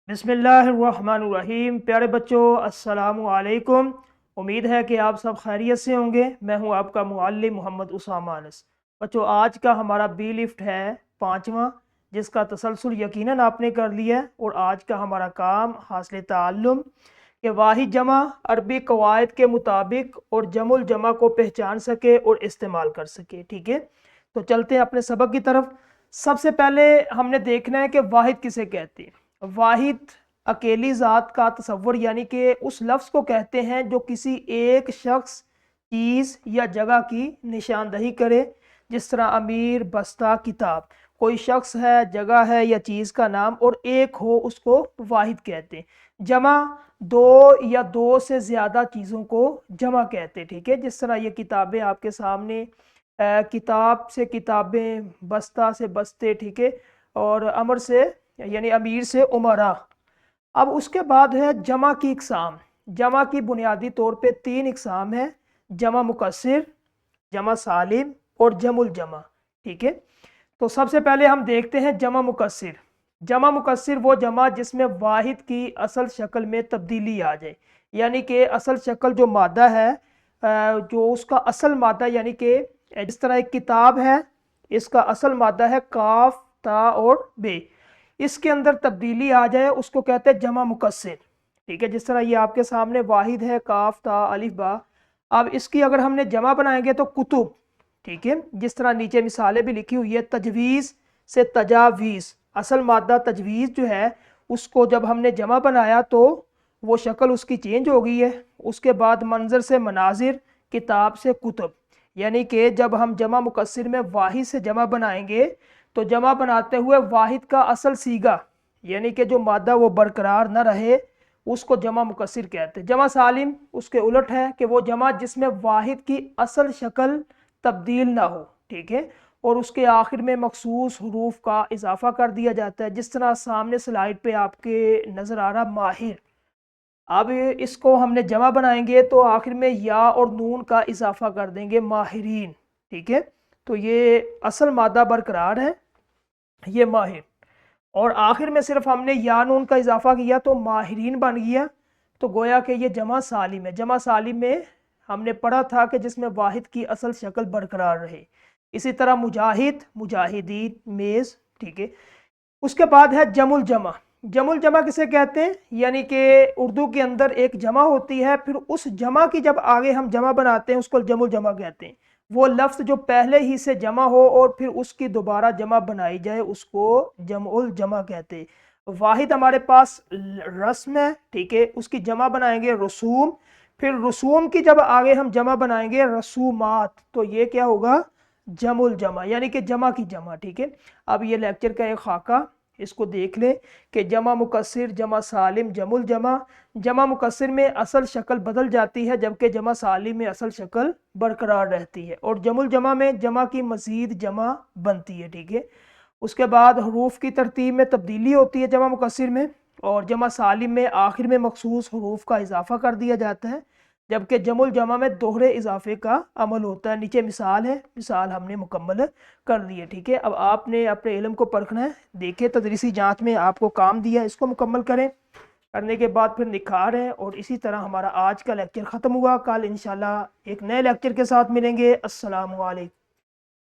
बिस्मिल्लाहिर्रहमानिर्रहीम। प्यारे बच्चों, अस्सलामु अलैकुम। उम्मीद है कि आप सब खैरियत से होंगे। मैं हूं आपका मुअल्लिम मोहम्मद उसामा अनस। बच्चों, आज का हमारा बी लिफ्ट है 5वां, जिसका तसलसल यकीनन आपने कर लिया है। और आज का हमारा काम हासिल ताल्लुम के वाहिद जमा अरबी कवायद के मुताबिक और जमुल जमा को पहचान सके और इस्तेमाल कर सके। ठीक है, तो चलते हैं अपने सबक की तरफ। सबसे पहले हमने देखना है कि वाहिद किसे कहते हैं। वाहिद अकेली ज़ात का तसव्वुर यानी कि उस लफ्ज़ को कहते हैं जो किसी एक शख्स, चीज़ या जगह की निशानदही करे। जिस तरह अमीर, बस्ता, किताब। कोई शख्स है, जगह है या चीज़ का नाम और एक हो, उसको वाहिद कहते हैं। जमा दो या दो से ज़्यादा चीज़ों को जमा कहते हैं। ठीक है, जिस तरह ये किताबें आपके सामने, किताब से किताबें, बस्ता से बस्ते। ठीक है, और अमर से यानी अमीर से उमरा। अब उसके बाद है जमा की इकसाम। जमा की बुनियादी तौर पे 3 इकसाम है: जमा मुकस्सिर, जमा सालिम और जमुल जमा। ठीक है, तो सबसे पहले हम देखते हैं जमा मुकस्सिर। जमा मुकस्सिर वो जमा जिसमें वाहिद की असल शक्ल में तब्दीली आ जाए, यानी कि असल शक्ल जो मादा है, जो उसका असल मादा, यानी कि जिस तरह एक किताब है, इसका असल मादा है काफ, ता और बे। इसके अंदर तब्दीली आ जाए, उसको कहते हैं जमा मुकस्सिर। ठीक है, जिस तरह ये आपके सामने वाहिद है, काफ, ता, अलिफ, बा। अब इसकी अगर हमने जमा बनाएंगे तो कुतुब। ठीक है, जिस तरह नीचे मिसालें भी लिखी हुई है, तजवीज़ से तजावीज़। असल मादा तजवीज़ जो है, उसको जब हमने जमा बनाया तो वो शक्ल उसकी चेंज हो गई है। उसके बाद मंजर से मनाजिर, किताब से कुतुब। यानी कि जब हम जमा मुकस्सिर में वाहिद से जमा बनाएंगे तो जमा बनाते हुए वाहिद का असल सीगा, यानी कि जो मादा वो बरकरार न रहे, उसको जमा मुकस्सिर कहते हैं। जमा सालिम उसके उलट है कि वो जमा जिसमें वाहिद की असल शक्ल तब्दील ना हो। ठीक है, और उसके आखिर में मखसूस हरूफ का इजाफा कर दिया जाता है। जिस तरह सामने स्लाइड पे आपके नज़र आ रहा माहिर। अब इसको हमने जमा बनाएंगे तो आखिर में या और नून का इजाफा कर देंगे, माहिरीन। ठीक है, तो ये असल मादा बरकरार है, ये माहिर, और आखिर में सिर्फ हमने या नून का इजाफा किया तो माहिरीन बन गया। तो गोया कि ये जमा सालिम है। जमा सालिम में हमने पढ़ा था कि जिसमें वाहिद की असल शक्ल बरकरार रहे। इसी तरह मुजाहिद, मुजाहिदीन, मेज़। ठीक है, उसके बाद है जमुल जमा। जमुल जमा किसे कहते हैं, यानी कि उर्दू के अंदर एक जमा होती है, फिर उस जमा की जब आगे हम जमा बनाते हैं उसको जमुल जमा कहते हैं। वो लफ्ज़ जो पहले ही से जमा हो और फिर उसकी दोबारा जमा बनाई जाए, उसको जमुल जमा कहते हैं। वाहिद हमारे पास रस्म है। ठीक है, उसकी जमा बनाएंगे रसूम, फिर रसूम की जब आगे हम जमा बनाएंगे रसूमात, तो ये क्या होगा, जमुल जमा, यानी कि जमा की जमा। ठीक है, अब ये लेक्चर का एक खाका, इसको देख लें कि जमा मुकस्सिर, जमा सालिम, जमुल जमा। जमा मुकस्सिर में असल शक्ल बदल जाती है, जबकि जमा सालिम में असल शक्ल बरकरार रहती है, और जमुल जमा में जमा की मज़ीद जमा बनती है। ठीक है, उसके बाद हरूफ की तरतीब में तब्दीली होती है जमा मुकस्सिर में, और जमा सालिम में आखिर में मखसूस हरूफ का इजाफा कर दिया जाता है, जबकि जमुल जमा में दोहरे इजाफे का अमल होता है। नीचे मिसाल है, मिसाल हमने मुकम्मल कर दी है। ठीक है, अब आपने अपने इल्म को परखना है। देखिए, तदरीसी जांच में आपको काम दिया, इसको मुकम्मल करें। करने के बाद फिर निखार है। और इसी तरह हमारा आज का लेक्चर ख़त्म हुआ। कल इंशाल्लाह एक नए लेक्चर के साथ मिलेंगे। अस्सलामु अलैकुम।